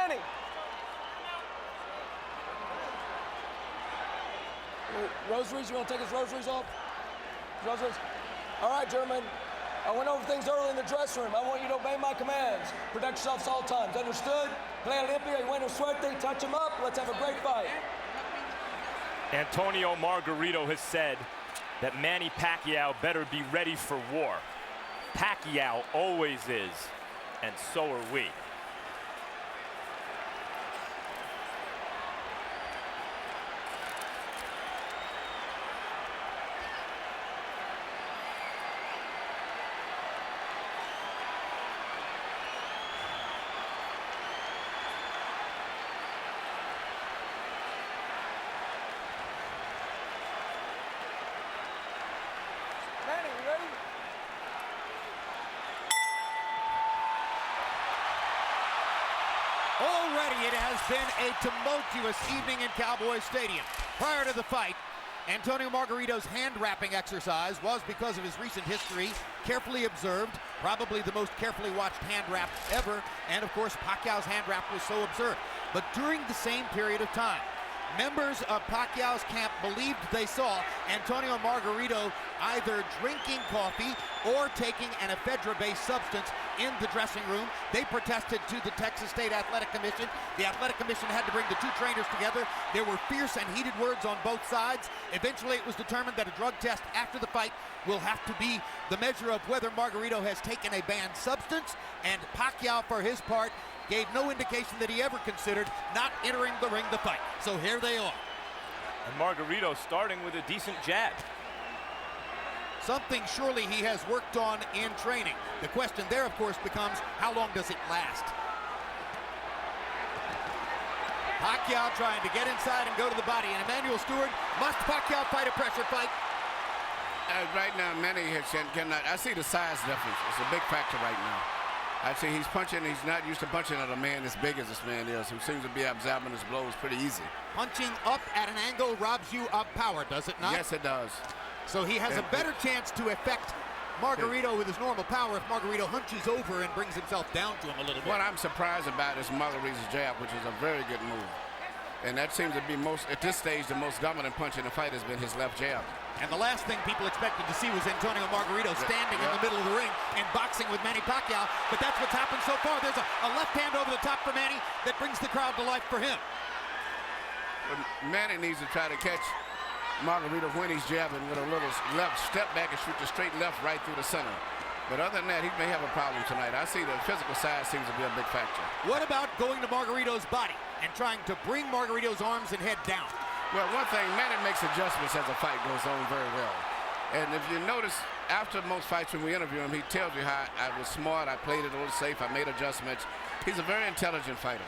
Manny. Rosaries, you want to take his rosaries off? Rosaries? All right, German. I went over things early in the dressing room. I want you to obey my commands. Protect yourselves at all times. Understood? Play Olympia, you buena suerte, touch him up. Let's have a great fight. Antonio Margarito has said that Manny Pacquiao better be ready for war. Pacquiao always is, and so are we. Manny, you ready? Already it has been a tumultuous evening in Cowboy Stadium. Prior to the fight, Antonio Margarito's hand-wrapping exercise was, because of his recent history, carefully observed, probably the most carefully watched hand wrap ever, and of course Pacquiao's hand wrap was so observed. But during the same period of time, members of Pacquiao's camp believed they saw Antonio Margarito either drinking coffee or taking an ephedra-based substance in the dressing room. They protested to the Texas State Athletic Commission. The Athletic Commission had to bring the two trainers together. There were fierce and heated words on both sides. Eventually it was determined that a drug test after the fight will have to be the measure of whether Margarito has taken a banned substance, and Pacquiao, for his part, gave no indication that he ever considered not entering the ring to fight. So here they are. And Margarito starting with a decent jab. Something surely he has worked on in training. The question there, of course, becomes how long does it last? Pacquiao trying to get inside and go to the body. And Emmanuel Stewart, must Pacquiao fight a pressure fight? Right now, Manny cannot. I see the size difference. It's a big factor right now. I see he's punching. He's not used to punching at a man as big as this man is, who seems to be absorbing his blows pretty easy. Punching up at an angle robs you of power, does it not? Yes, it does. So he has a better chance to affect Margarito with his normal power if Margarito hunches over and brings himself down to him a little bit. What I'm surprised about is Margarito's jab, which is a very good move. And that seems to be at this stage, the most dominant punch in the fight has been his left jab. And the last thing people expected to see was Antonio Margarito standing in the middle of the ring and boxing with Manny Pacquiao. But that's what's happened so far. There's a left hand over the top for Manny that brings the crowd to life for him. But Manny needs to try to catch Margarito when he's jabbing with a little left step back and shoot the straight left right through the center. But other than that, he may have a problem tonight. I see the physical side seems to be a big factor. What about going to Margarito's body and trying to bring Margarito's arms and head down? Well, one thing, Manny makes adjustments as the fight goes on very well. And if you notice, after most fights when we interview him, he tells you how I was smart, I played it a little safe, I made adjustments. He's a very intelligent fighter.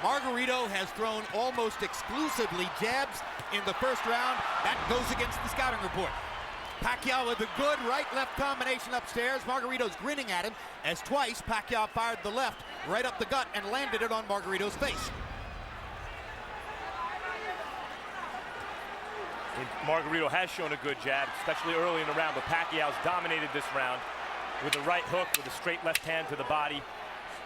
Margarito has thrown almost exclusively jabs in the first round. That goes against the scouting report. Pacquiao with a good right-left combination upstairs. Margarito's grinning at him as twice Pacquiao fired the left right up the gut and landed it on Margarito's face. Margarito has shown a good jab, especially early in the round, but Pacquiao's dominated this round with a right hook with a straight left hand to the body.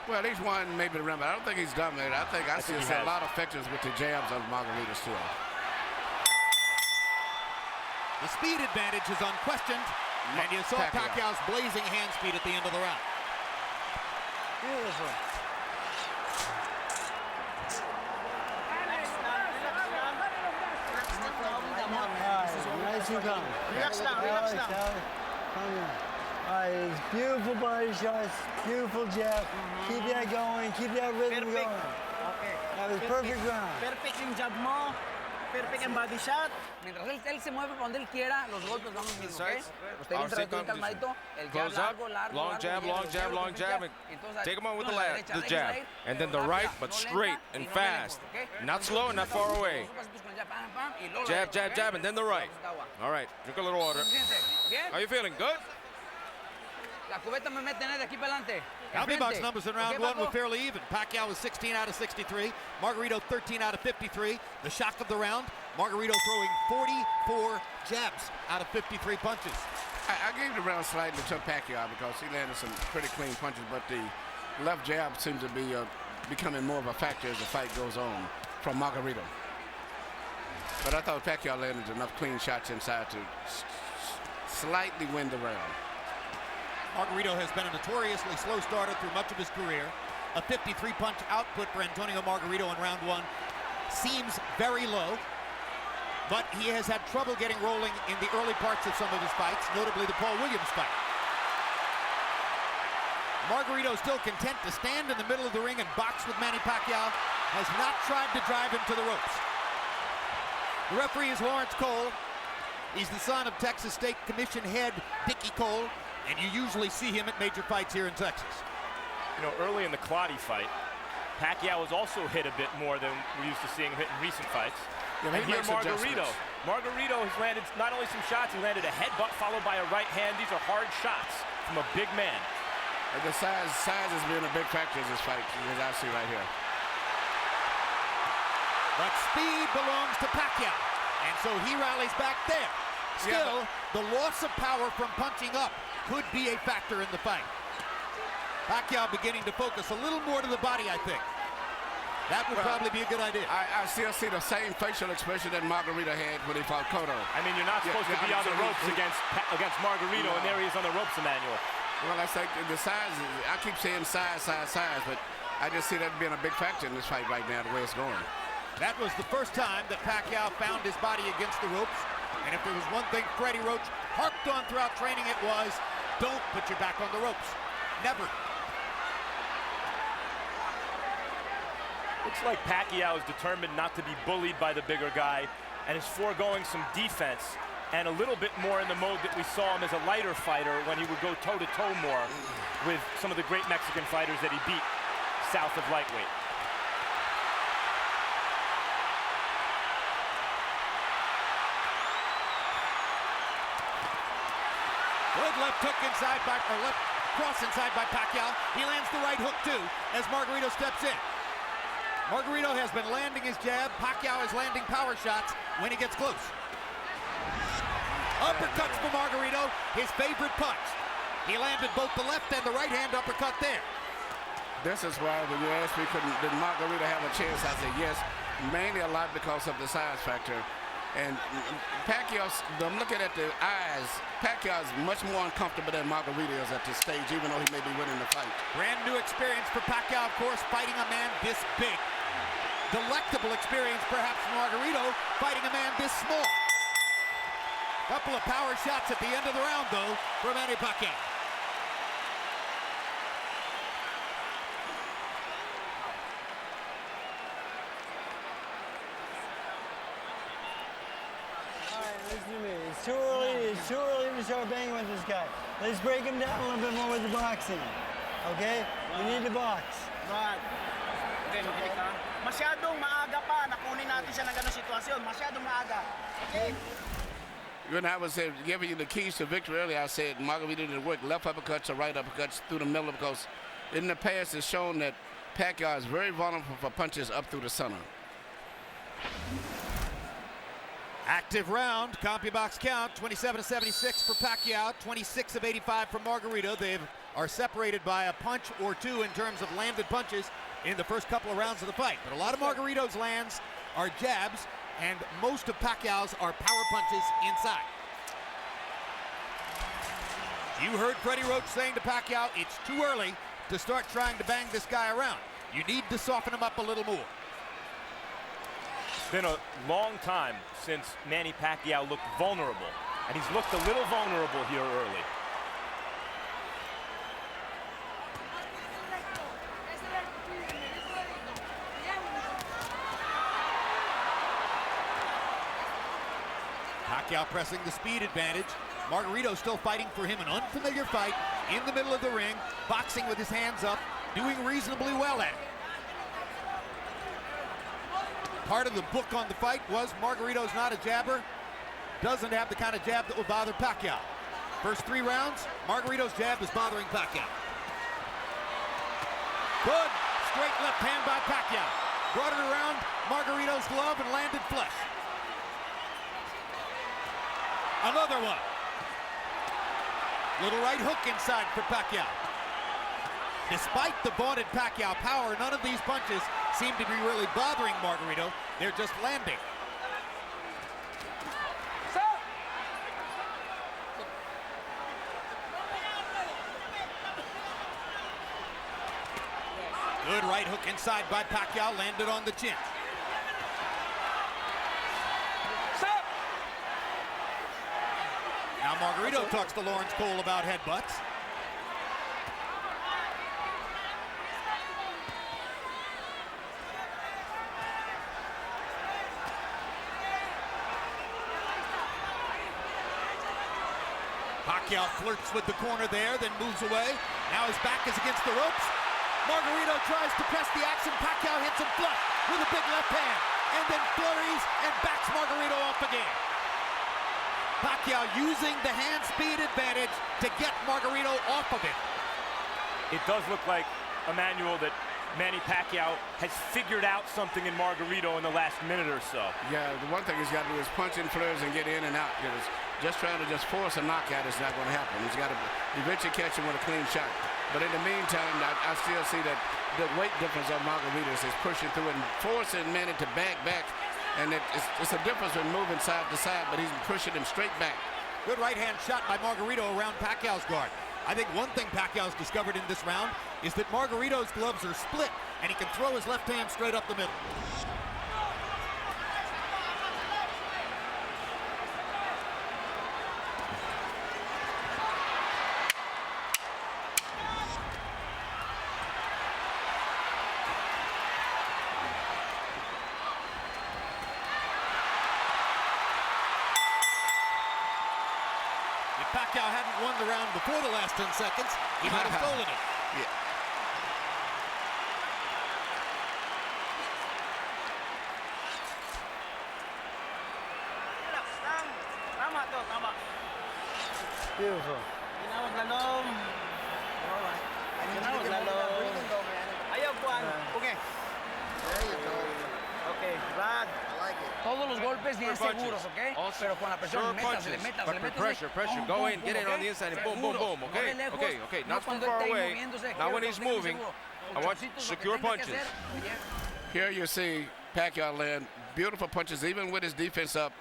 Well, he's won maybe the round, but I don't think he's dominated. I think I see a lot of effectiveness with the jabs of Margarito still. The speed advantage is unquestioned, and you saw Pacquiao's blazing hand speed at the end of the round. Beautiful. Nice and calm. Relax now, relax now. All right, it's beautiful body shots, beautiful jab. Keep that going, keep that rhythm going. Okay. That was perfect round. Perfect yung jab mo. Perfect yung body shot. Mientras él se mueve para donde él quiera, los golpes van los mismos, ¿ok? Usted bien calmadito, el jab largo, largo, long jab, long jab, and take him on with the jab. And then the right, but straight and fast. Not slow and not far away. Jab, jab, jab, and then the right. All right, drink a little water. How you feeling? Good? Albie numbers in round one were fairly even. Pacquiao was 16 out of 63. Margarito 13 out of 53. The shock of the round, Margarito throwing 44 jabs out of 53 punches. I gave the round slightly to Pacquiao because he landed some pretty clean punches, but the left jab seems to be becoming more of a factor as the fight goes on from Margarito. But I thought Pacquiao landed enough clean shots inside to slightly win the round. Margarito has been a notoriously slow starter through much of his career. A 53-punch output for Antonio Margarito in round one seems very low, but he has had trouble getting rolling in the early parts of some of his fights, notably the Paul Williams fight. Margarito still content to stand in the middle of the ring and box with Manny Pacquiao, has not tried to drive him to the ropes. The referee is Laurence Cole. He's the son of Texas State Commission head Dickie Cole, and you usually see him at major fights here in Texas. You know, early in the Clottey fight, Pacquiao was also hit a bit more than we're used to seeing him hit in recent fights. Yeah, and here Margarito has landed not only some shots, he landed a headbutt followed by a right hand. These are hard shots from a big man. The size has been a big factor in this fight, as I see right here. But speed belongs to Pacquiao, and so he rallies back there. Still, the loss of power from punching up could be a factor in the fight. Pacquiao beginning to focus a little more to the body, I think. That would probably be a good idea. I still see the same facial expression that Margarito had when he fought Cotto. I mean, you're not supposed to be on the ropes against Margarito, and there he is on the ropes, Emmanuel. Well, I think the size, I keep saying size, but I just see that being a big factor in this fight right now, the way it's going. That was the first time that Pacquiao found his body against the ropes. And if there was one thing Freddie Roach harped on throughout training, it was, don't put your back on the ropes. Never. Looks like Pacquiao is determined not to be bullied by the bigger guy and is foregoing some defense and a little bit more in the mode that we saw him as a lighter fighter when he would go toe-to-toe more with some of the great Mexican fighters that he beat south of lightweight. Good left hook inside left cross inside by Pacquiao. He lands the right hook too as Margarito steps in. Margarito has been landing his jab. Pacquiao is landing power shots when he gets close. Uppercuts for Margarito, his favorite punch. He landed both the left and the right hand uppercut there. This is why when you asked me, did Margarito have a chance, I said yes, mainly a lot because of the size factor. And Pacquiao's, I'm looking at the eyes, Pacquiao is much more uncomfortable than Margarito is at this stage, even though he may be winning the fight. Brand new experience for Pacquiao, of course, fighting a man this big. Delectable experience, perhaps, for Margarito, fighting a man this small. Couple of power shots at the end of the round, though, for Manny Pacquiao. Listen to me. It's too early to start banging with this guy. Let's break him down a little bit more with the boxing. Okay? We need to box. But, masyadong maaga pa. Nakunin natin siya ng ganung sitwasyon. Masyadong maaga. Okay? When I was giving you the keys to victory earlier, I said Margarito didn't work left uppercuts or right uppercuts through the middle because in the past it's shown that Pacquiao is very vulnerable for punches up through the center. Active round, CompuBox count, 27-76 for Pacquiao, 26 of 85 for Margarito. They are separated by a punch or two in terms of landed punches in the first couple of rounds of the fight. But a lot of Margarito's lands are jabs, and most of Pacquiao's are power punches inside. You heard Freddie Roach saying to Pacquiao, it's too early to start trying to bang this guy around. You need to soften him up a little more. It's been a long time since Manny Pacquiao looked vulnerable, and he's looked a little vulnerable here early. Pacquiao pressing the speed advantage. Margarito still fighting for him, an unfamiliar fight in the middle of the ring, boxing with his hands up, doing reasonably well at it. Part of the book on the fight was Margarito's not a jabber, doesn't have the kind of jab that will bother Pacquiao. First 3 rounds, Margarito's jab is bothering Pacquiao. Good straight left hand by Pacquiao. Brought it around Margarito's glove and landed flush. Another one. Little right hook inside for Pacquiao. Despite the vaunted Pacquiao power, none of these punches seem to be really bothering Margarito. They're just landing. Good right hook inside by Pacquiao, landed on the chin. Now Margarito talks to Laurence Cole about headbutts. Pacquiao flirts with the corner there, then moves away. Now his back is against the ropes. Margarito tries to press the action. Pacquiao hits him flush with a big left hand, and then flurries and backs Margarito off again. Pacquiao using the hand speed advantage to get Margarito off of it. It does look like, Emmanuel, that Manny Pacquiao has figured out something in Margarito in the last minute or so. Yeah, the one thing he's got to do is punch in flurries and get in and out. Because just trying to just force a knockout is not going to happen. He's got to eventually catch him with a clean shot. But in the meantime, I still see that the weight difference of Margaritos is pushing through and forcing Manny to back. And it's a difference in moving side to side, but he's pushing him straight back. Good right hand shot by Margarito around Pacquiao's guard. I think one thing Pacquiao's discovered in this round is that Margarito's gloves are split, and he can throw his left hand straight up the middle. Pacquiao hadn't won the round before the last 10 seconds, he might have stolen it. Yeah. Beautiful. Todos los golpes bien seguros, ¿ok? Pero con la presión, se le meta. Pressure. Go in, get in on the inside, and boom, okay? Okay. Not too far away. Now when he's moving, I want secure punches. Here you see Pacquiao land beautiful punches, even with his defense up.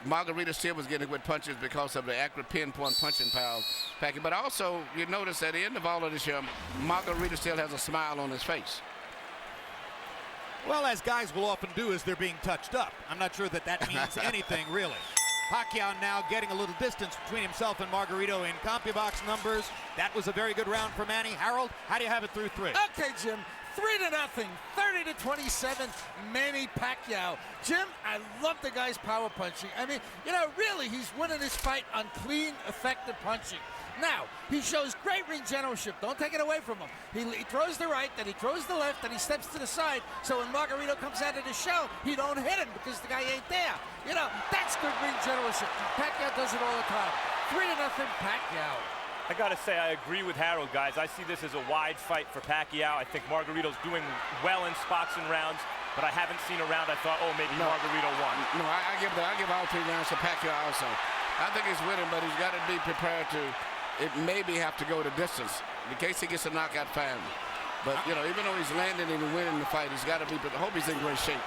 Margarito still was getting good punches because of the accurate pinpoint punching power of Pacquiao. But also, you notice at the end of all of this here, Margarito still has a smile on his face. Well, as guys will often do as they're being touched up. I'm not sure that means anything, really. Pacquiao now getting a little distance between himself and Margarito in CompuBox numbers. That was a very good round for Manny. Harold, how do you have it through 3? Okay, Jim. 3-0, 30-27, Manny Pacquiao. Jim, I love the guy's power punching. I mean, really, he's winning this fight on clean, effective punching. Now, he shows great ring generalship. Don't take it away from him. He throws the right, then he throws the left, then he steps to the side. So when Margarito comes out of the show, he don't hit him because the guy ain't there. That's good ring generalship. Pacquiao does it all the time. 3-0, Pacquiao. I gotta say, I agree with Harold, guys. I see this as a wide fight for Pacquiao. I think Margarito's doing well in spots and rounds, but I haven't seen a round I thought, oh, maybe Margarito won. No, I give all 3 rounds to Pacquiao also. I think he's winning, but he's got to be prepared to maybe have to go the distance in case he gets a knockout fine. But, even though he's landing and winning the fight, he's got to be, but I hope he's in great shape.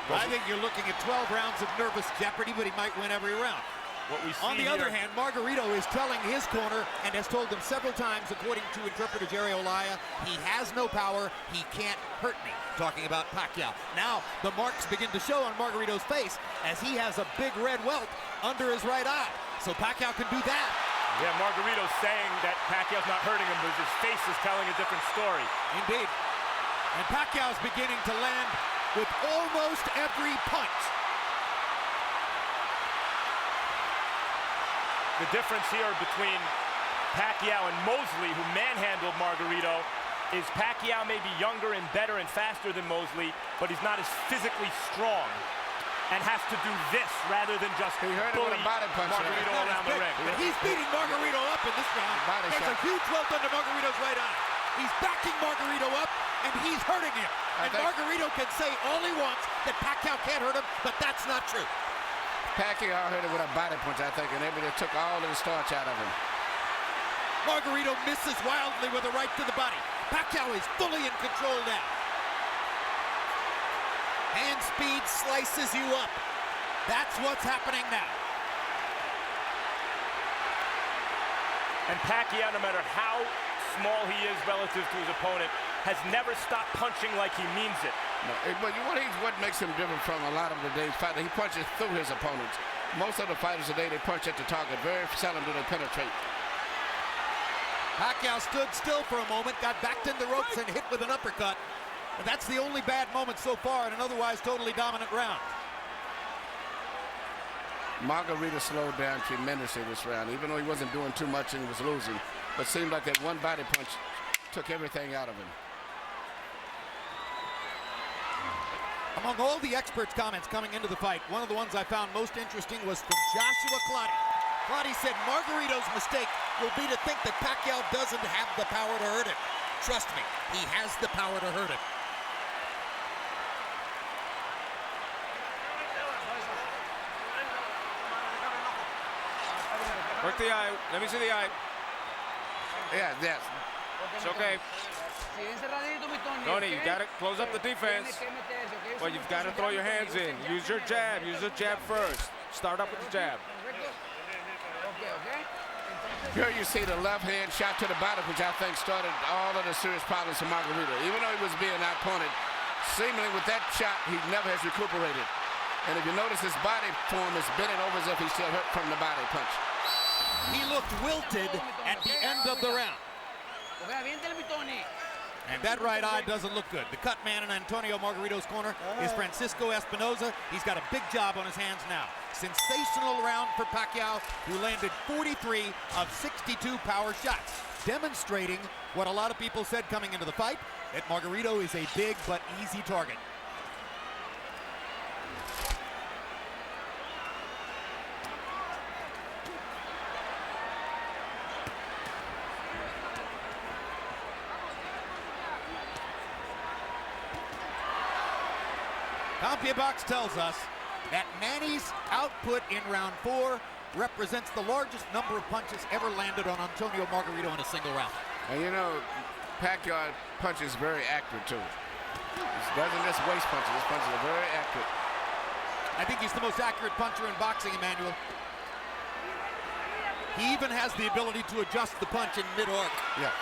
I think you're looking at 12 rounds of nervous jeopardy, but he might win every round. What we see On the other hand, Margarito is telling his corner and has told them several times, according to interpreter Jerry Olaya, he has no power, he can't hurt me, talking about Pacquiao. Now, the marks begin to show on Margarito's face as he has a big red welt under his right eye. So Pacquiao can do that. Yeah, Margarito's saying that Pacquiao's not hurting him, but his face is telling a different story. Indeed. And Pacquiao's beginning to land with almost every punch. The difference here between Pacquiao and Mosley, who manhandled Margarito, is Pacquiao may be younger and better and faster than Mosley, but he's not as physically strong and has to do this rather than just bully Margarito around the ring. But he's beating Margarito up in this round. There's a huge welt under Margarito's right eye. He's backing Margarito up, and he's hurting him. And Margarito can say all he wants that Pacquiao can't hurt him, but that's not true. Pacquiao hurt him with a body punch, I think, and they took all of the starch out of him. Margarito misses wildly with a right to the body. Pacquiao is fully in control now. Hand speed slices you up. That's what's happening now. And Pacquiao, no matter how small he is relative to his opponent, has never stopped punching like he means it. No, but what makes him different from a lot of today's fighters, he punches through his opponents. Most of the fighters today, they punch at the target. Very seldom do they penetrate. Pacquiao stood still for a moment, got backed in the ropes and hit with an uppercut. But that's the only bad moment so far in an otherwise totally dominant round. Margarito slowed down tremendously this round, even though he wasn't doing too much and he was losing. But it seemed like that one body punch took everything out of him. Among all the experts' comments coming into the fight, one of the ones I found most interesting was from Joshua Clottey. Clottey said Margarito's mistake will be to think that Pacquiao doesn't have the power to hurt him. Trust me, he has the power to hurt him. Work the eye. Let me see the eye. Yeah, yes. It's okay. Tony, you got to close up the defense. Well, you've got to throw your hands in. Use your jab. Use the jab first. Start up with the jab. Here you see the left hand shot to the body, which I think started all of the serious problems for Margarito. Even though he was being outpointed, seemingly with that shot, he never has recuperated. And if you notice, his body form is bending over as if he's still hurt from the body punch. He looked wilted at the end of the round. And that right eye doesn't look good. The cut man in Antonio Margarito's corner is Francisco Espinoza. He's got a big job on his hands now. Sensational round for Pacquiao, who landed 43 of 62 power shots, demonstrating what a lot of people said coming into the fight, that Margarito is a big but easy target. CompuBox tells us that Manny's output in round 4 represents the largest number of punches ever landed on Antonio Margarito in a single round. And you know, Pacquiao punches very accurate too. He doesn't just waste punches. His punches are very accurate. I think he's the most accurate puncher in boxing, Emmanuel. He even has the ability to adjust the punch in mid-arc. Yeah.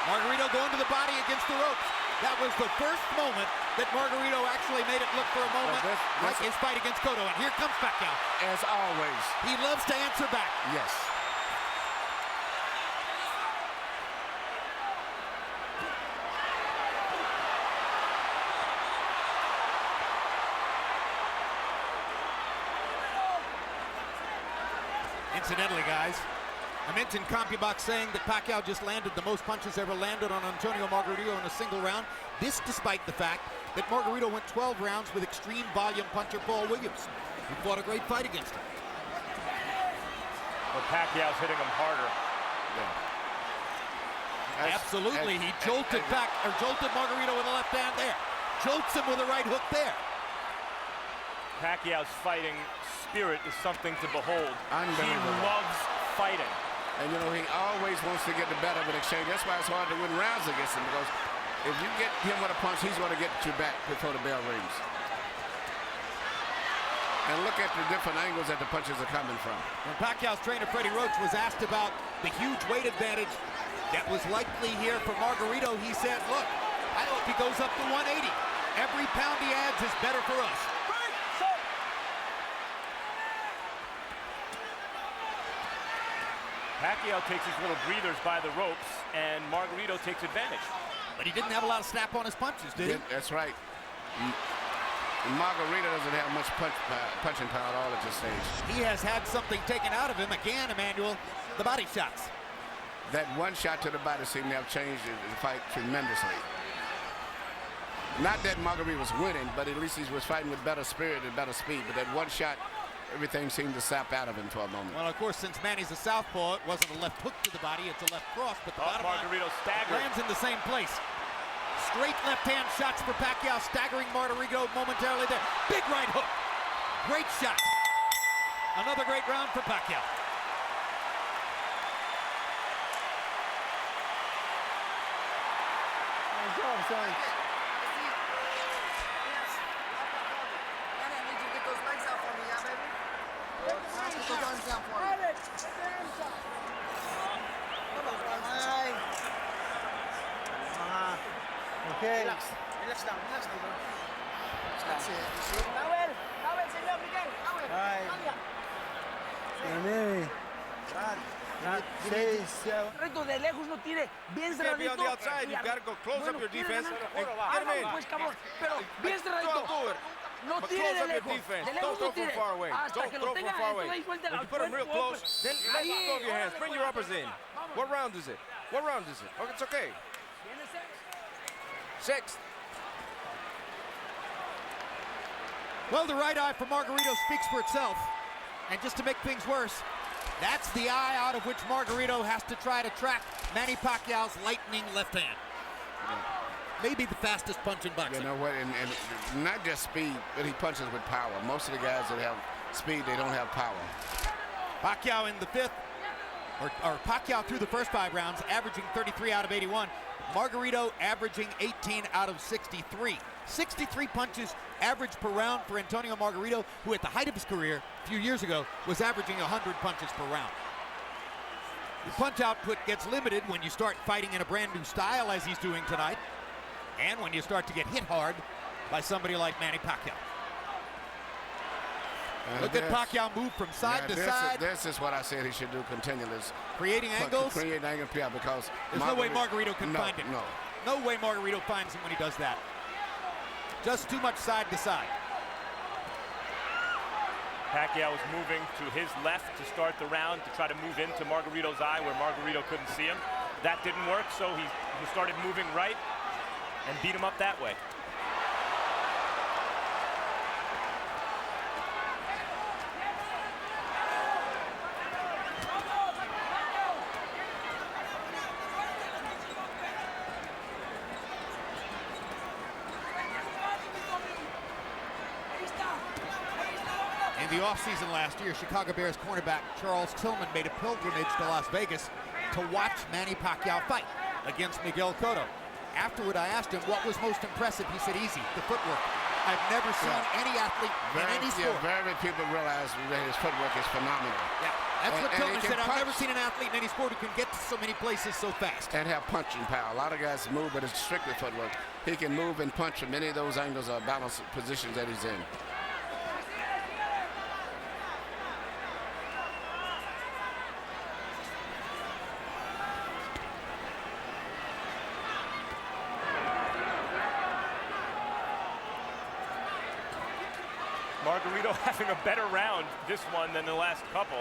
Margarito going to the body against the ropes. That was the first moment that Margarito actually made it look for a moment like his fight against Cotto. And here comes Pacquiao. As always. He loves to answer back. Yes. Incidentally, guys, I mentioned CompuBox saying that Pacquiao just landed the most punches ever landed on Antonio Margarito in a single round. This despite the fact that Margarito went 12 rounds with extreme volume puncher Paul Williams, who fought a great fight against him. But Pacquiao's hitting him harder. Yeah. Absolutely, he jolted Margarito with a left hand there. Jolts him with a right hook there. Pacquiao's fighting spirit is something to behold. He loves fighting. And you know, he always wants to get the better of an exchange. That's why it's hard to win rounds against him, because if you get him with a punch, he's going to get you back before the bell rings. And look at the different angles that the punches are coming from. When Pacquiao's trainer Freddie Roach was asked about the huge weight advantage that was likely here for Margarito, he said, look, I hope he goes up to 180. Every pound he adds is better for us. Pacquiao takes his little breathers by the ropes, and Margarito takes advantage. But he didn't have a lot of snap on his punches, did he? Yeah, that's right. Margarito doesn't have much punching power at all at this stage. He has had something taken out of him again, Emmanuel, the body shots. That one shot to the body seemed to have changed the fight tremendously. Not that Margarito was winning, but at least he was fighting with better spirit and better speed. But that one shot, everything seemed to sap out of him for a moment. Well, of course, since Manny's a southpaw, it wasn't a left hook to the body, it's a left cross, but the bottom Margarito staggered. Lands in the same place. Straight left-hand shots for Pacquiao, staggering Margarito momentarily there. Big right hook. Great shot. Another great round for Pacquiao. job, son. Okay. Relax lang, bro. That's it. Towel, senyor, Miguel. Towel. Manny. Reto de lejos no tire, bien You can't be cerradito. on the outside. You've got to go close up your defense and get him in. Pues, cabrón, pero bien cerradito. Do it. No But tire close de up your lejos. defense. De Don't lejos throw no from tire. far away. Hasta Don't que throw lo from tenga far esto away. ahí, suelta When al you put him real cuerpo, close, then let go of your hands. Bring your uppers in. What round is it? What round is it? Oh, it's okay. Sixth. Well, the right eye for Margarito speaks for itself. And just to make things worse, that's the eye out of which Margarito has to try to track Manny Pacquiao's lightning left hand. Maybe the fastest punch in boxing. You know what, and not just speed, but he punches with power. Most of the guys that have speed, they don't have power. Pacquiao in the fifth, or Pacquiao through the first 5 rounds, averaging 33 out of 81. Margarito averaging 18 out of 63. 63 punches average per round for Antonio Margarito, who at the height of his career a few years ago was averaging 100 punches per round. The punch output gets limited when you start fighting in a brand new style as he's doing tonight, and when you start to get hit hard by somebody like Manny Pacquiao. Look at Pacquiao move from side to side. This is what I said he should do continually. Creating angles. Creating angles, yeah, because there's no way Margarito can find him. No way Margarito finds him when he does that. Just too much side to side. Pacquiao was moving to his left to start the round to try to move into Margarito's eye where Margarito couldn't see him. That didn't work, so he started moving right and beat him up that way. In the offseason last year, Chicago Bears cornerback Charles Tillman made a pilgrimage to Las Vegas to watch Manny Pacquiao fight against Miguel Cotto. Afterward, I asked him what was most impressive. He said, easy, the footwork. I've never seen any athlete in any sport. Very few people realize that his footwork is phenomenal. Yeah, that's what Tillman said. I've never seen an athlete in any sport who can get to so many places so fast. And have punching power. A lot of guys move, but it's strictly footwork. He can move and punch from any of those angles or balance positions that he's in. Margarito having a better round this one than the last couple.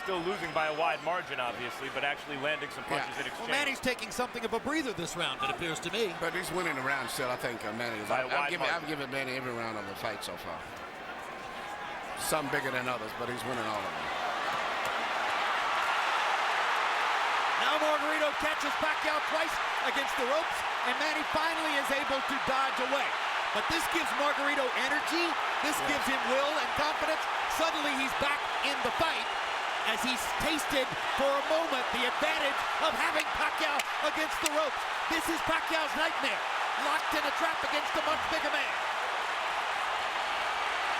Still losing by a wide margin, obviously, but actually landing some punches in exchange. Well, Manny's taking something of a breather this round, it appears to me. But he's winning the round still, I think, Manny. I've given Manny every round of the fight so far. Some bigger than others, but he's winning all of them. Now Margarito catches Pacquiao twice against the ropes, and Manny finally is able to dodge away. But this gives Margarito energy, this gives him will and confidence. Suddenly he's back in the fight as he's tasted for a moment the advantage of having Pacquiao against the ropes. This is Pacquiao's nightmare, locked in a trap against a much bigger man.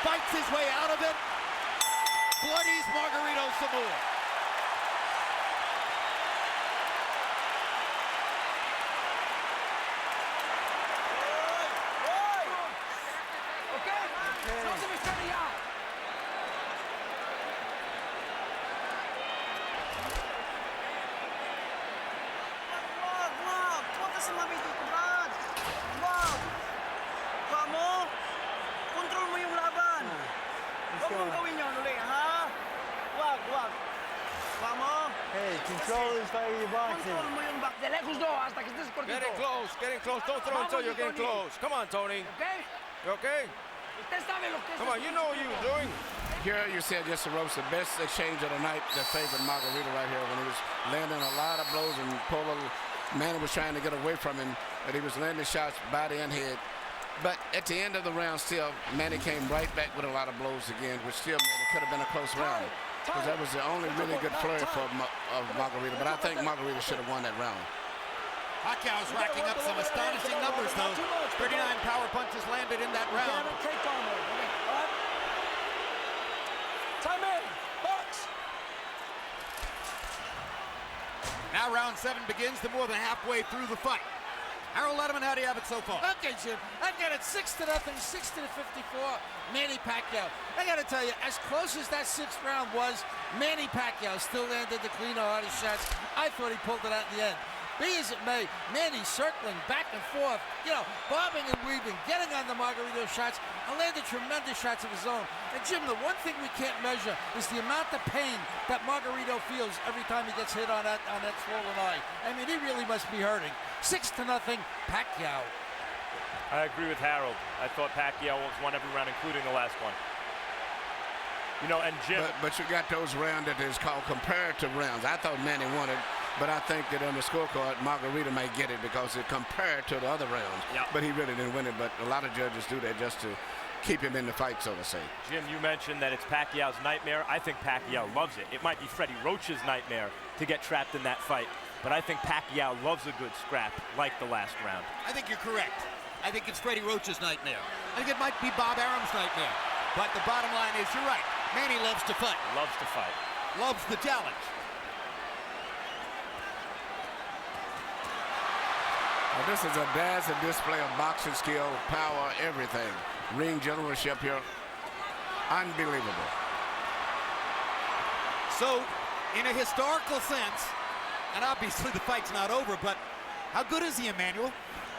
Fights his way out of it, bloodies Margarito some more. Hey, control this fight with your boxing. De lejos no, hasta que estés cortito. Getting close. Don't throw until you're getting close. Come on, Tony. Okay? You okay? Usted sabe lo que es. Come on, you know what you're doing. Here you said just the ropes, the best exchange of the night that favored Margarito right here when he was landing a lot of blows and Manny was trying to get away from him, but he was landing shots body and head. But at the end of the round still, Manny came right back with a lot of blows again, which still meant it could have been a close round. Because that was the only really good flurry for Margarito. But I think Margarito should have won that round. Pacquiao's racking up some astonishing numbers, though. 39 power punches landed in that round. Time in. Box. Now round 7 begins, more than halfway through the fight. Harold Letterman, how do you have it so far? Okay, Jim. I've got it 6-0, 60-54, Manny Pacquiao. I got to tell you, as close as that 6th round was, Manny Pacquiao still landed the cleaner, hardest shots. I thought he pulled it out in the end. Be as it may, Manny circling back and forth, bobbing and weaving, getting on the Margarito shots, and landed tremendous shots of his own. And Jim, the one thing we can't measure is the amount of pain that Margarito feels every time he gets hit on that swollen eye. I mean, he really must be hurting. 6-0, Pacquiao. I agree with Harold. I thought Pacquiao won every round, including the last one. And Jim. But you got those rounds that is called comparative rounds. I thought Manny won it, but I think that on the scorecard, Margarito may get it because it compared to the other rounds. Yep. But he really didn't win it. But a lot of judges do that just to keep him in the fight, so to say. Jim, you mentioned that it's Pacquiao's nightmare. I think Pacquiao loves it. It might be Freddie Roach's nightmare to get trapped in that fight, but I think Pacquiao loves a good scrap like the last round. I think you're correct. I think it's Freddie Roach's nightmare. I think it might be Bob Arum's nightmare. But the bottom line is, you're right. Manny loves to fight. Loves to fight. Loves the challenge. Now, this is a dazzling display of boxing skill, power, everything. Ring generalship here. Unbelievable. So, in a historical sense, and obviously the fight's not over, but how good is he, Emmanuel?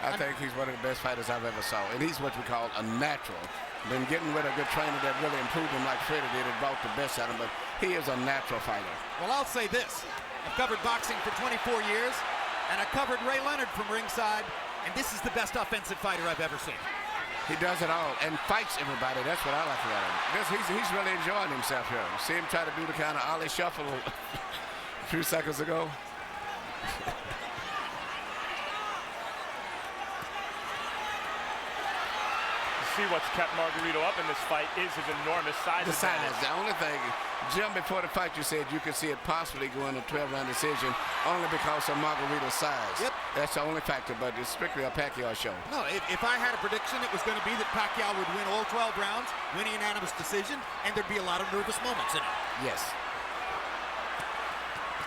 I think he's one of the best fighters I've ever saw. And he's what we call a natural. Been getting with a good trainer that really improved him like Freddie did and brought the best out of him, but he is a natural fighter. Well, I'll say this. I've covered boxing for 24 years, and I covered Ray Leonard from Ringside, and this is the best offensive fighter I've ever seen. He does it all and fights everybody. That's what I like about him. He's really enjoying himself here. See him try to do the kind of Ollie shuffle a few seconds ago. See what's kept Margarito up in this fight is his enormous size. The size. The only thing, Jim, before the fight you said you could see it possibly going a 12-round decision only because of Margarito's size. Yep. That's the only factor, but it's strictly a Pacquiao show. No, if I had a prediction, it was going to be that Pacquiao would win all 12 rounds, win a unanimous decision, and there'd be a lot of nervous moments in it. Yes.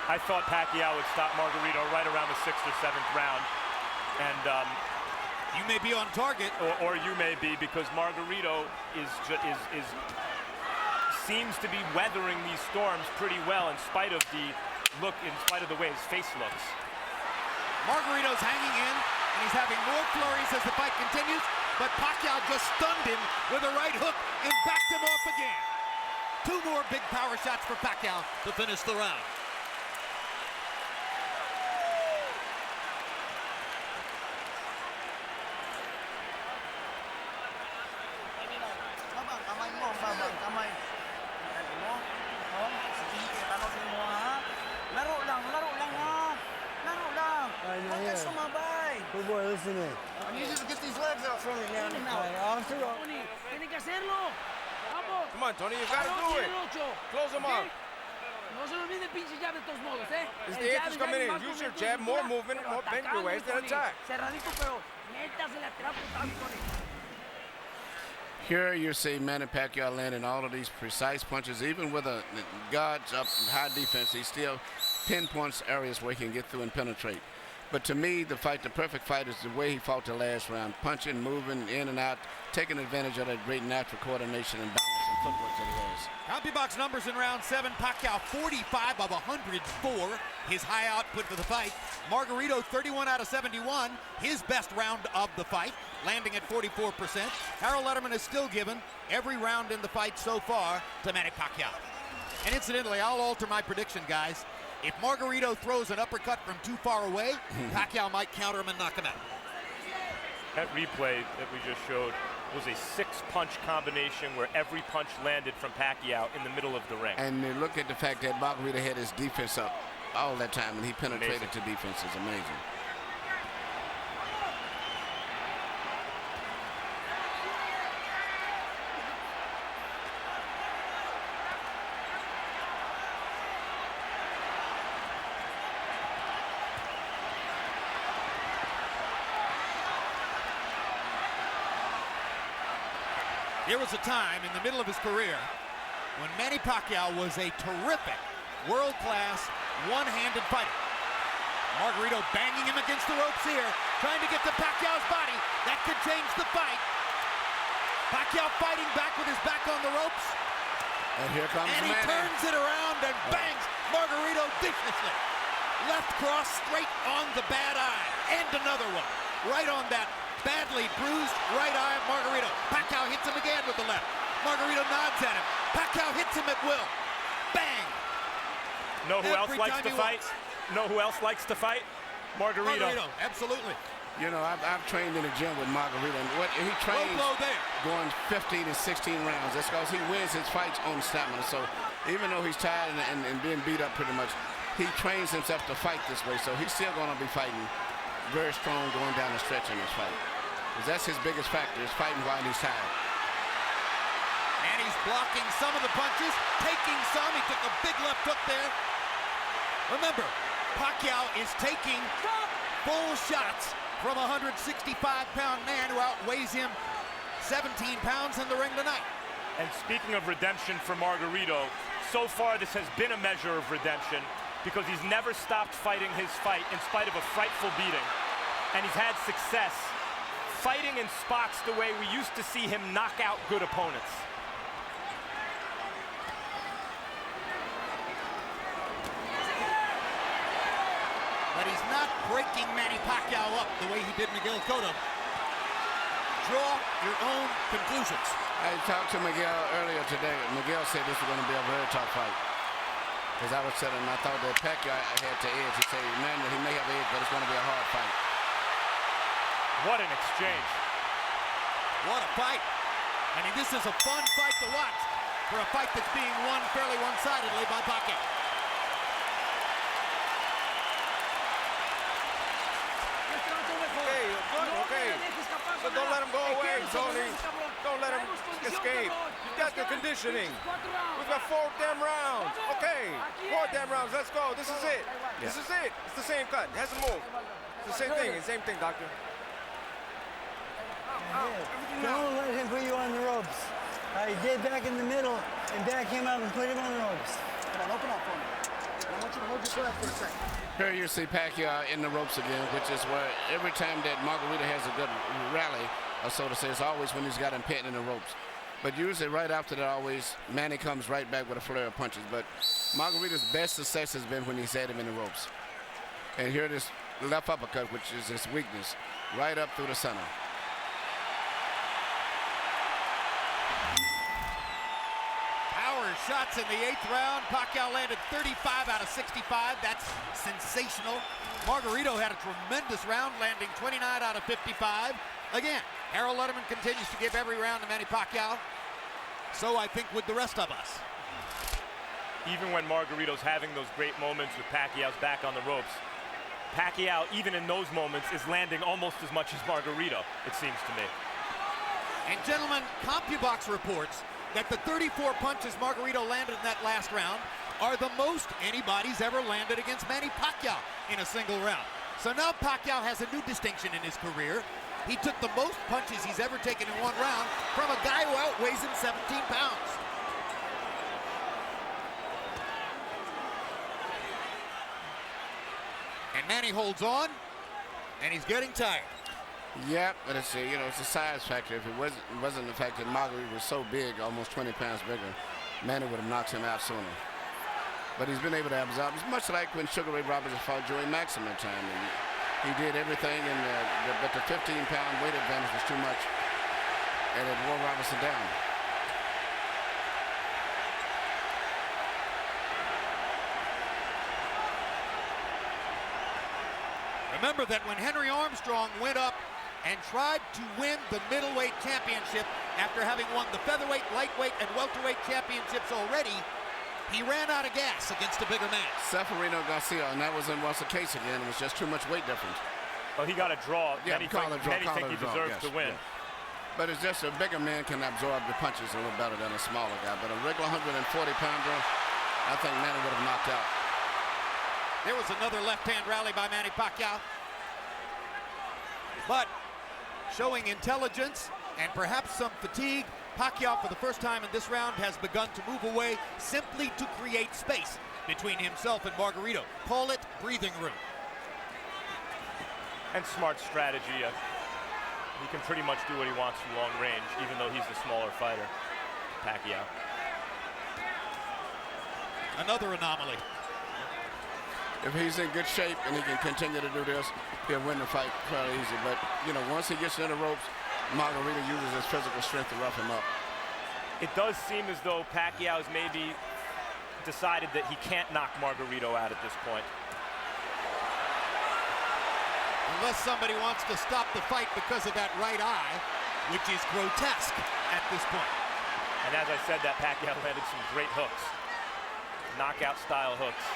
I thought Pacquiao would stop Margarito right around the 6th or 7th round, and you may be on target, or you may be, because Margarito seems to be weathering these storms pretty well in spite of the way his face looks. Margarito's hanging in, and he's having more flurries as the fight continues, but Pacquiao just stunned him with a right hook and backed him off again. 2 more big power shots for Pacquiao to finish the round. Good boy, listen to me. I need you to get these legs out from me, man. Officer, Tiene que hacerlo. Vamos. Come on, Tony, you gotta do it. Close him up. No se olvide el pinche jab de todos modos, ¿eh? As the Yankees coming in, use your jab, more movement, more bend your ways, then attack. Cerradito, pero métase lateral putazo, Tony. Here you see Manny Pacquiao landing all of these precise punches, even with a guards up high defense. He still pinpoints areas where he can get through and penetrate. But to me, the perfect fight is the way he fought the last round, punching, moving in and out, taking advantage of that great natural coordination and balance and footwork that he has. CompuBox numbers in round 7. Pacquiao 45 of 104, his high output for the fight. Margarito 31 out of 71, his best round of the fight, landing at 44%. Harold Letterman has still given every round in the fight so far to Manny Pacquiao. And incidentally, I'll alter my prediction, guys. If Margarito throws an uppercut from too far away, Pacquiao might counter him and knock him out. That replay that we just showed was a 6-punch combination where every punch landed from Pacquiao in the middle of the ring. And look at the fact that Margarito had his defense up all that time, and he penetrated to defense. It's amazing. There was a time in the middle of his career when Manny Pacquiao was a terrific, world-class, one-handed fighter. Margarito banging him against the ropes here, trying to get to Pacquiao's body. That could change the fight. Pacquiao fighting back with his back on the ropes. And here comes And he Manny. turns it around and bangs Margarito viciously. Left cross straight on the bad eye. And another one. Right on that badly bruised right eye of Margarito. Pacquiao hits him again with the left. Margarito nods at him. Pacquiao hits him at will. Bang! Know who else likes to fight? Know who else likes to fight? Margarito. Margarito, absolutely. You know, I've trained in the gym with Margarito, and what he trains Low blow there. going 15 and 16 rounds. That's because he wins his fights on stamina. So even though he's tired and being beat up pretty much, he trains himself to fight this way. So he's still going to be fighting very strong going down the stretch in this fight. Because that's his biggest factor, is fighting while he's tired. And he's blocking some of the punches, taking some. He took a big left hook there. Remember, Pacquiao is taking full shots from a 165-pound man who outweighs him 17 pounds in the ring tonight. And speaking of redemption for Margarito, so far this has been a measure of redemption because he's never stopped fighting his fight in spite of a frightful beating. And he's had success fighting in spots the way we used to see him knock out good opponents. But he's not breaking Manny Pacquiao up the way he did Miguel Cotto. Draw your own conclusions. I talked to Miguel earlier today. Miguel said this was going to be a very tough fight. Because I was telling him I thought that Pacquiao had to edge. He said, man, he may have edge, but it's going to be a hard fight. What an exchange. What a fight. I mean, this is a fun fight to watch for a fight that's being won fairly one-sidedly by Pacquiao. Okay. So don't let him go away, Tony. Don't let him escape. You've got the conditioning. We've got 4 damn rounds. Okay, 4 damn rounds. Let's go. This is it. This is it. It's the same cut. It hasn't moved. It's the same thing, doctor. Don't let him put you on the ropes. Get back in the middle and back him up and put him on the ropes. Come on, open up for me. I want you to hold your breath for a second. Here you see Pacquiao in the ropes again, which is where every time that Margarito has a good rally, or so to say, it's always when he's got him pinned in the ropes. But usually right after that, always, Manny comes right back with a flurry of punches. But Margarito's best success has been when he's had him in the ropes. And here this left uppercut, which is his weakness, right up through the center. Shots in the 8th round. Pacquiao landed 35 out of 65. That's sensational. Margarito had a tremendous round, landing 29 out of 55. Again, Harold Letterman continues to give every round to Manny Pacquiao. So I think with the rest of us. Even when Margarito's having those great moments with Pacquiao's back on the ropes, Pacquiao, even in those moments, is landing almost as much as Margarito, it seems to me. And gentlemen, CompuBox reports that the 34 punches Margarito landed in that last round are the most anybody's ever landed against Manny Pacquiao in a single round. So now Pacquiao has a new distinction in his career. He took the most punches he's ever taken in one round from a guy who outweighs him 17 pounds. And Manny holds on, and he's getting tired. Yeah, but it's it's a size factor. If it wasn't the fact that Margarito was so big, almost 20 pounds bigger, Manny would have knocked him out sooner. But he's been able to absorb. It's much like when Sugar Ray Roberts fought Joey Maxim at time. And he did everything, but the 15-pound weight advantage was too much, and it wore Robertson down. Remember that when Henry Armstrong went up and tried to win the middleweight championship after having won the featherweight, lightweight, and welterweight championships already, he ran out of gas against a bigger man. Seferino Garcia, and that was the case again. It was just too much weight difference. Well, he got a draw. Yeah, Many think he deserves to win. Yeah. But it's just a bigger man can absorb the punches a little better than a smaller guy. But a regular 140-pounder, I think Manny would have knocked out. There was another left-hand rally by Manny Pacquiao. But showing intelligence and perhaps some fatigue, Pacquiao, for the first time in this round, has begun to move away simply to create space between himself and Margarito. Call it breathing room. And smart strategy. He can pretty much do what he wants from long range, even though he's the smaller fighter, Pacquiao. Another anomaly. If he's in good shape and he can continue to do this, he'll win the fight fairly easy. But, you know, once he gets in the ropes, Margarito uses his physical strength to rough him up. It does seem as though Pacquiao's maybe decided that he can't knock Margarito out at this point. Unless somebody wants to stop the fight because of that right eye, which is grotesque at this point. And as I said, that Pacquiao landed some great hooks. Knockout-style hooks.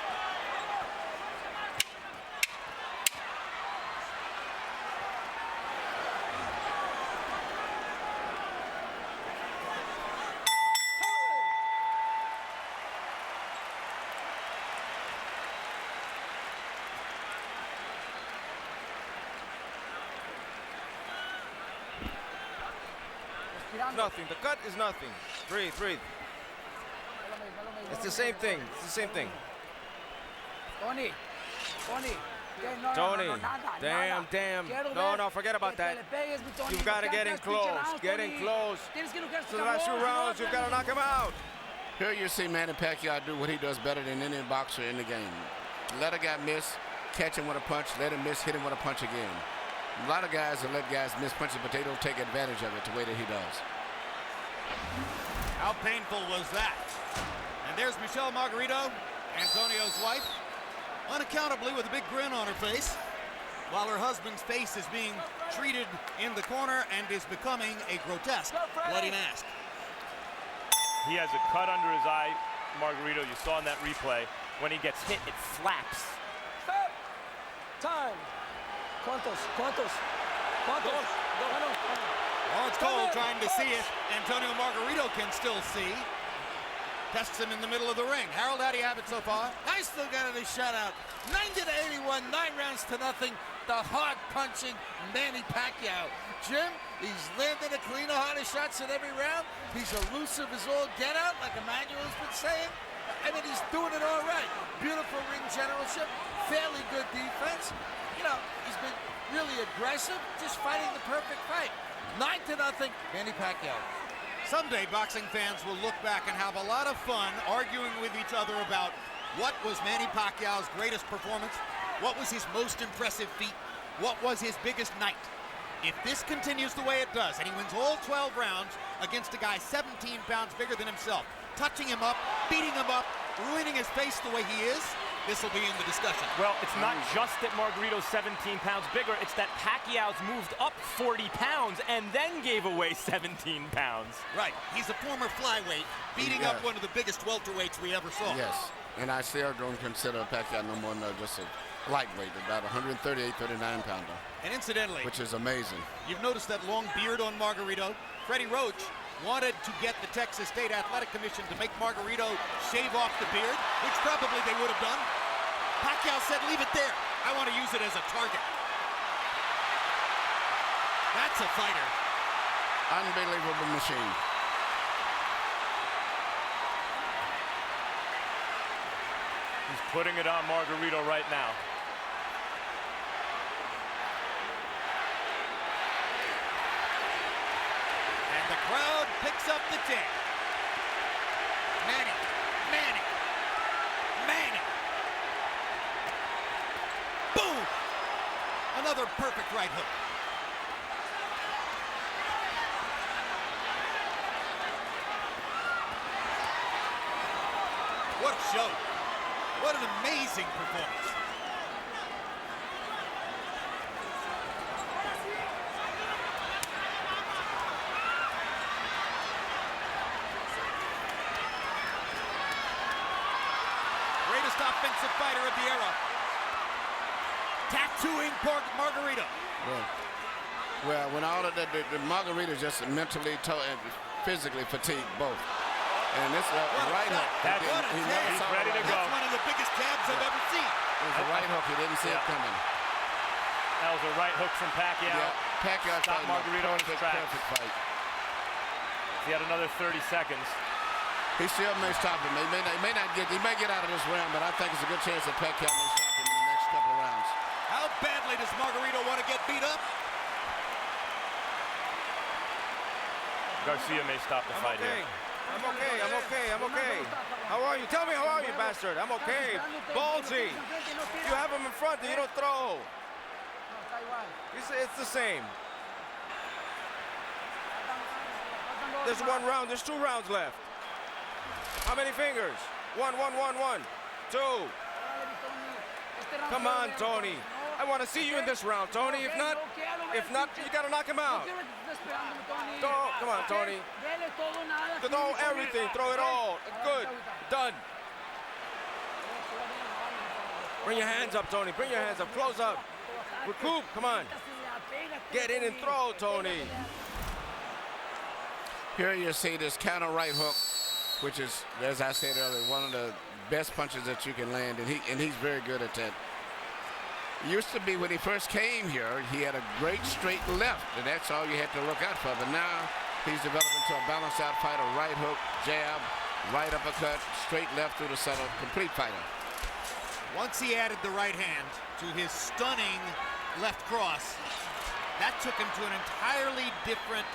Nothing. The cut is nothing. Breathe, breathe. It's the same thing. It's the same thing. Tony. Damn. No, forget about that. You've got to get in close. Get in close. So the last 2 rounds, you've got to knock him out. Here you see Manny Pacquiao do what he does better than any boxer in the game. Let a guy miss, catch him with a punch, let him miss, hit him with a punch again. A lot of guys will let guys miss punches, but they don't take advantage of it the way that he does. How painful was that? And there's Michelle Margarito, Antonio's wife, unaccountably with a big grin on her face, while her husband's face is being treated in the corner and is becoming a grotesque bloody mask. He has a cut under his eye, Margarito. You saw in that replay. When he gets hit, it flaps. Stop. Time. ¿Cuántos? Laurence Cole trying to see it. Antonio Margarito can still see. Tests him in the middle of the ring. Harold, how do you have it so far? I still got it a shutout. 90-81, 9 rounds to nothing. The hard-punching Manny Pacquiao. Jim, he's landing a cleaner, harder shots in every round. He's elusive as all get out, like Emmanuel's been saying. I mean, he's doing it all right. Beautiful ring generalship, fairly good defense. You know, he's been really aggressive, just fighting the perfect fight. 9-0, Manny Pacquiao. Someday, boxing fans will look back and have a lot of fun arguing with each other about what was Manny Pacquiao's greatest performance, what was his most impressive feat, what was his biggest night. If this continues the way it does, and he wins all 12 rounds against a guy 17 pounds bigger than himself, touching him up, beating him up, ruining his face the way he is, this will be in the discussion. Well, it's not just that Margarito's 17 pounds bigger, it's that Pacquiao's moved up 40 pounds and then gave away 17 pounds. Right, he's a former flyweight, beating up one of the biggest welterweights we ever saw. Yes, and I still don't consider Pacquiao no more than just a lightweight, about 138, 39 pounder. And incidentally, which is amazing. You've noticed that long beard on Margarito. Freddie Roach wanted to get the Texas State Athletic Commission to make Margarito shave off the beard, which probably they would have done. Pacquiao said, leave it there. I want to use it as a target. That's a fighter. Unbelievable machine. He's putting it on Margarito right now. And the crowd picks up the chant. Manny, Manny, Manny. Boom! Another perfect right hook. What a show. What an amazing performance. Greatest offensive fighter of the era. Tattooing Margarito. Well, when all of that, the Margarito just mentally and physically fatigued both. And this right hook. He's ready to go. That's one of the biggest jabs I've ever seen. It was a right hook. He didn't see it coming. That was a right hook from Pacquiao. Yeah, Pacquiao stopped Margarito in his tracks. Perfect fight. He had another 30 seconds. He still may stop him. He may get out of this round, but I think it's a good chance that Pacquiao may stop him in the next couple of rounds. How badly does Margarito want to get beat up? Garcia may stop the fight here. I'm okay. How are you? Tell me, how are you, bastard? I'm okay. Ballsy. You have him in front and you don't throw. It's the same. There's 1 round. There's 2 rounds left. How many fingers? 1, 2. Come on, Tony. I want to see you in this round, Tony. If not, you got to knock him out. Come on, Tony. Throw everything. Throw it all. Good. Done. Bring your hands up, Tony. Bring your hands up. Close up. Recoup. Come on. Get in and throw, Tony. Here you see this counter right hook, which is, as I said earlier, one of the best punches that you can land, and he's very good at that. It used to be when he first came here, he had a great straight left, and that's all you had to look out for. But now he's developed into a balanced out fighter, right hook, jab, right uppercut, straight left through the center, complete fighter. Once he added the right hand to his stunning left cross, that took him to an entirely different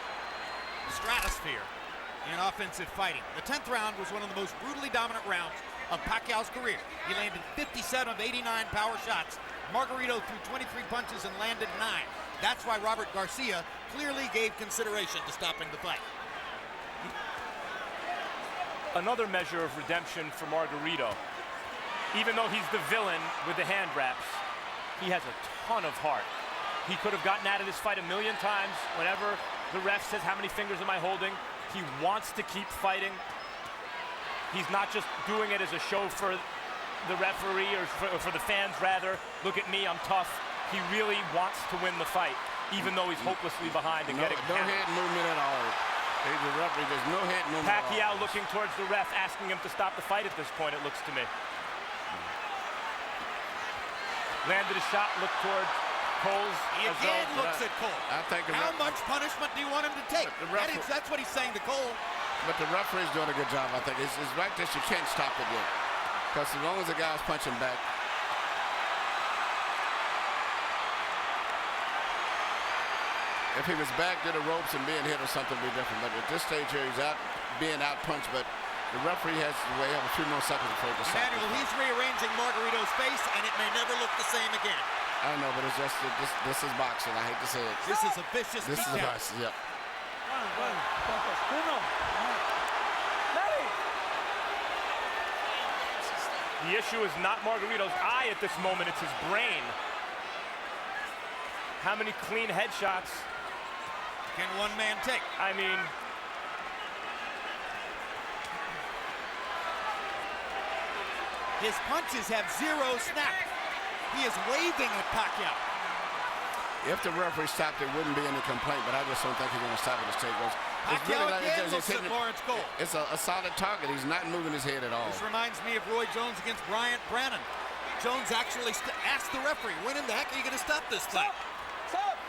stratosphere in offensive fighting. The 10th round was one of the most brutally dominant rounds of Pacquiao's career. He landed 57 of 89 power shots. Margarito threw 23 punches and landed 9. That's why Robert Garcia clearly gave consideration to stopping the fight. Another measure of redemption for Margarito. Even though he's the villain with the hand wraps, he has a ton of heart. He could have gotten out of this fight a million times. Whenever the ref says, how many fingers am I holding? He wants to keep fighting. He's not just doing it as a show for the referee or for the fans, rather. Look at me, I'm tough. He really wants to win the fight, even though he's hopelessly behind and getting no head movement at all. The referee, there's no head movement. Pacquiao looking towards the ref, asking him to stop the fight at this point, it looks to me. Landed a shot, looked towards Cole's. He again looks at Cole. I think how much punishment do you want him to take? That's what he's saying to Cole. But the referee's doing a good job, I think. It's right that you can't stop it yet. Because as long as the guy's punching back. If he was back to the ropes and being hit or something would be different. But at this stage here, he's being out punched, but the referee has to wait a few more seconds before he decides. Emmanuel, he's rearranging Margarito's face, and it may never look the same again. I know, but it's just this is boxing. I hate to say it. This is a vicious This is a boxing, yep. The issue is not Margarito's eye at this moment, it's his brain. How many clean headshots can one man take? I mean, his punches have zero snap. He is waving at Pacquiao. If the referee stopped, there wouldn't be any complaint, but I just don't think he's going to stop at the stage. Pacquiao again looks at Laurence Cole. It's a solid target. He's not moving his head at all. This reminds me of Roy Jones against Bryant Brannon. Jones actually asked the referee, when in the heck are you going to stop this fight? Stop!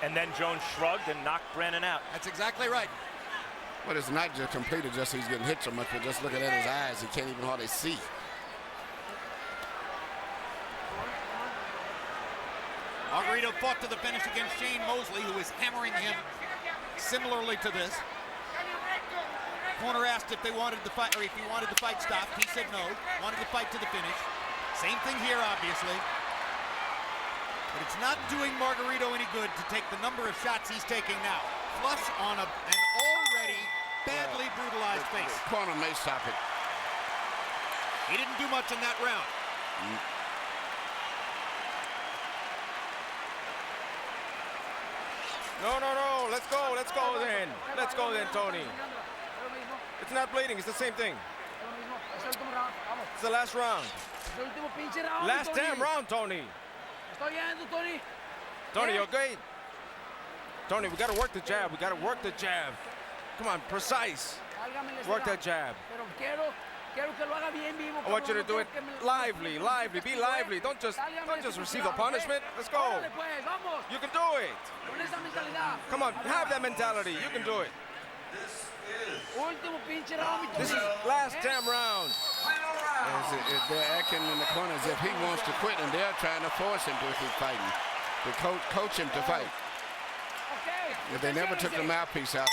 And then Jones shrugged and knocked Brannon out. That's exactly right. But it's not just completed, just he's getting hit so much, but just looking at his eyes, he can't even hardly see. Margarito fought to the finish against Shane Mosley, who is hammering him similarly to this. Corner asked if they wanted the fight, or if he wanted the fight stopped. He said no, wanted the fight to the finish. Same thing here, obviously. But it's not doing Margarito any good to take the number of shots he's taking now. Flush on an already badly brutalized face. Corner may stop it. He didn't do much in that round. No. Let's go then. Let's go then, Tony. It's not bleeding. It's the same thing. It's the last round. Last damn round, Tony. Tony, you okay? Tony, we got to work the jab. We got to work the jab. Come on, precise. Work that jab. I want you to do it lively, lively. Be lively. Don't just receive the punishment. Let's go. You can do it. Come on, have that mentality. You can do it. This is last damn round. They're acting in the corner as if he wants to quit, and they're trying to force him to keep fighting, to coach him to fight. If they never took the mouthpiece out.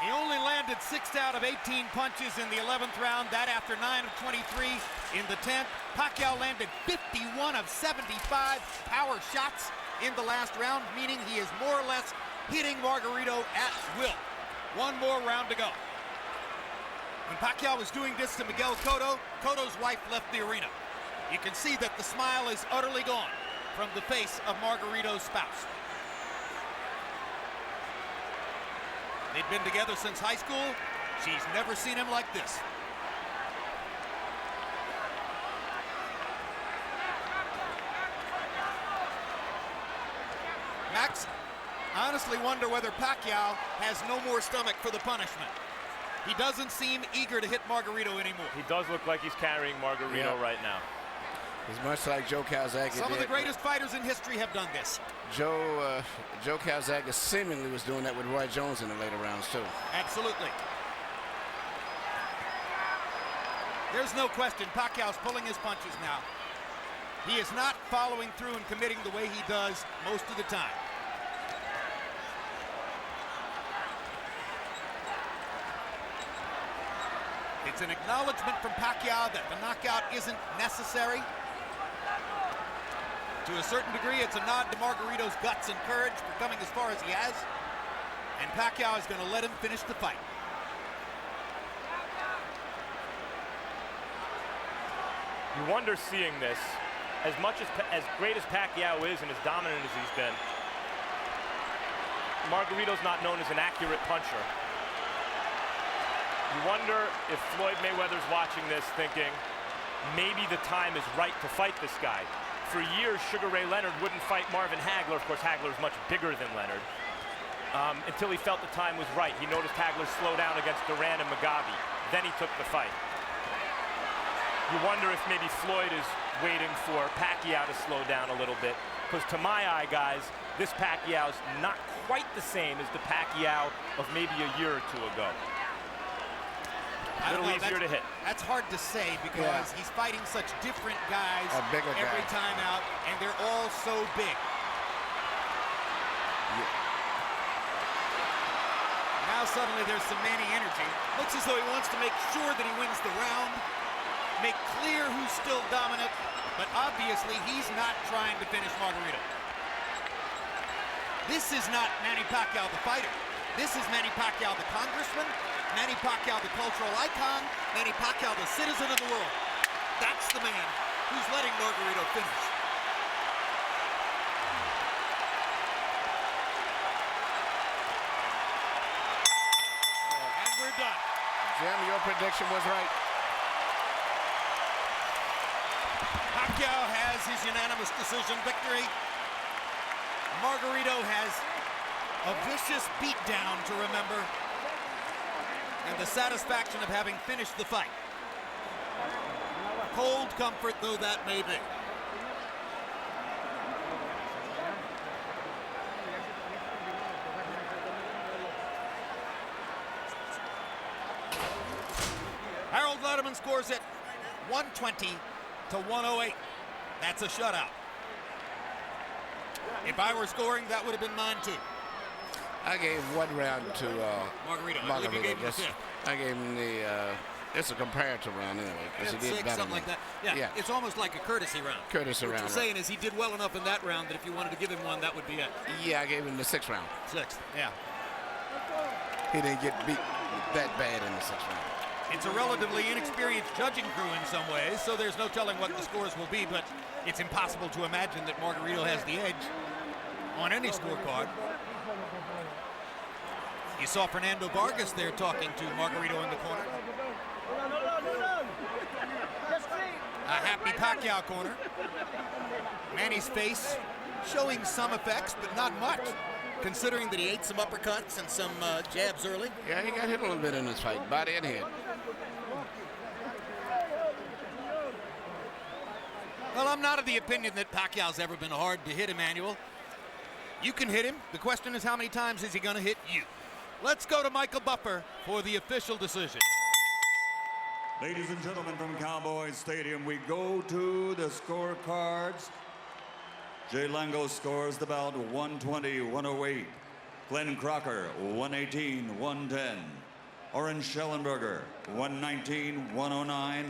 He only landed 6 out of 18 punches in the 11th round. That after 9 of 23 in the 10th. Pacquiao landed 51 of 75 power shots in the last round, meaning he is more or less hitting Margarito at will. One more round to go. When Pacquiao was doing this to Miguel Cotto, Cotto's wife left the arena. You can see that the smile is utterly gone from the face of Margarito's spouse. They've been together since high school. She's never seen him like this. Max, I honestly wonder whether Pacquiao has no more stomach for the punishment. He doesn't seem eager to hit Margarito anymore. He does look like he's carrying Margarito right now. It's much like Joe Calzaghe Some of the greatest fighters in history have done this. Joe Calzaghe seemingly was doing that with Roy Jones in the later rounds too. Absolutely. There's no question Pacquiao's pulling his punches now. He is not following through and committing the way he does most of the time. It's an acknowledgement from Pacquiao that the knockout isn't necessary. To a certain degree, it's a nod to Margarito's guts and courage for coming as far as he has. And Pacquiao is going to let him finish the fight. You wonder seeing this, as great as Pacquiao is and as dominant as he's been, Margarito's not known as an accurate puncher. You wonder if Floyd Mayweather's watching this thinking, maybe the time is right to fight this guy. For years, Sugar Ray Leonard wouldn't fight Marvin Hagler. Of course, Hagler's much bigger than Leonard. Until he felt the time was right. He noticed Hagler slow down against Duran and Mugabe. Then he took the fight. You wonder if maybe Floyd is waiting for Pacquiao to slow down a little bit. Because to my eye, guys, this Pacquiao's not quite the same as the Pacquiao of maybe a year or two ago. A little easier to hit. That's hard to say because he's fighting such different guys every time out, and they're all so big. Now suddenly there's some Manny energy. Looks as though he wants to make sure that he wins the round, make clear who's still dominant, but obviously he's not trying to finish Margarito. This is not Manny Pacquiao the fighter. This is Manny Pacquiao the congressman, Manny Pacquiao the cultural icon, Manny Pacquiao the citizen of the world. That's the man who's letting Margarito finish. And we're done. Jim, your prediction was right. Pacquiao has his unanimous decision victory. Margarito has a vicious beatdown to remember, and the satisfaction of having finished the fight. Cold comfort though that may be. Harold Lederman scores it 120 to 108. That's a shutout. If I were scoring, that would have been mine too. I gave one round to Margarito. I gave him the it's a comparative round anyway, because he did six, better. Something like that. Yeah, it's almost like a courtesy round. Courtesy round. What you're saying is he did well enough in that round that if you wanted to give him one, that would be it. Yeah, I gave him the 6th round. 6th, yeah. He didn't get beat that bad in the 6th round. It's a relatively inexperienced judging crew in some ways, so there's no telling what the scores will be, but it's impossible to imagine that Margarito has the edge on any scorecard. You saw Fernando Vargas there talking to Margarito in the corner. A happy Pacquiao corner. Manny's face showing some effects, but not much, considering that he ate some uppercuts and some jabs early. Yeah, he got hit a little bit in this fight, body and head. Well, I'm not of the opinion that Pacquiao's ever been hard to hit, Emmanuel. You can hit him. The question is, how many times is he going to hit you? Let's go to Michael Buffer for the official decision. Ladies and gentlemen, from Cowboy Stadium, we go to the scorecards. Jay Lango scores the bout 120-108. Glenn Crocker 118-110. Oren Schellenberger 119-109.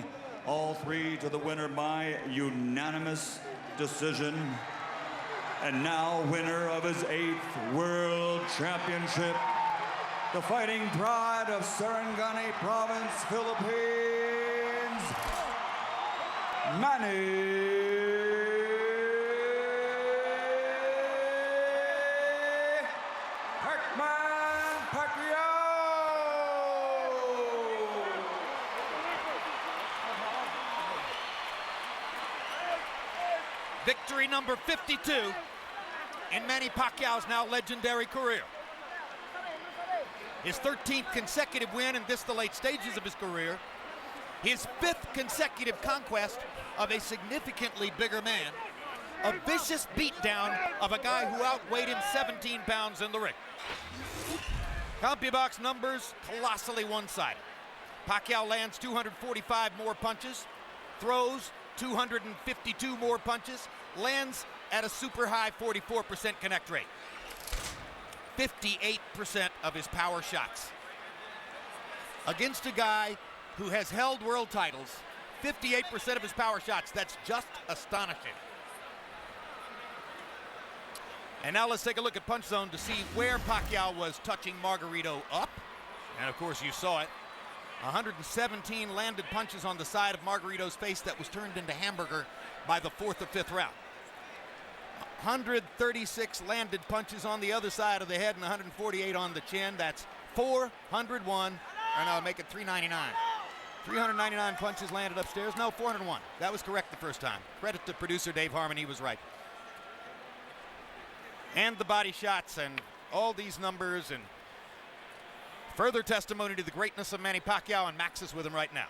All three to the winner by unanimous decision. And now winner of his 8th World Championship, the fighting pride of Sarangani Province, Philippines, Manny Pac-man Pacquiao. Victory number 52 in Manny Pacquiao's now legendary career. His 13th consecutive win in this, the late stages of his career. His 5th consecutive conquest of a significantly bigger man. A vicious beatdown of a guy who outweighed him 17 pounds in the ring. CompuBox numbers colossally one-sided. Pacquiao lands 245 more punches, throws 252 more punches, lands at a super high 44% connect rate. 58% of his power shots. Against a guy who has held world titles, 58% of his power shots. That's just astonishing. And now let's take a look at Punch Zone to see where Pacquiao was touching Margarito up. And of course you saw it. 117 landed punches on the side of Margarito's face that was turned into hamburger by the 4th or 5th round. 136 landed punches on the other side of the head and 148 on the chin. That's 401, or no, make it 399. 399 punches landed upstairs. No, 401. That was correct the first time. Credit to producer Dave Harmon, he was right. And the body shots and all these numbers and further testimony to the greatness of Manny Pacquiao, and Max is with him right now.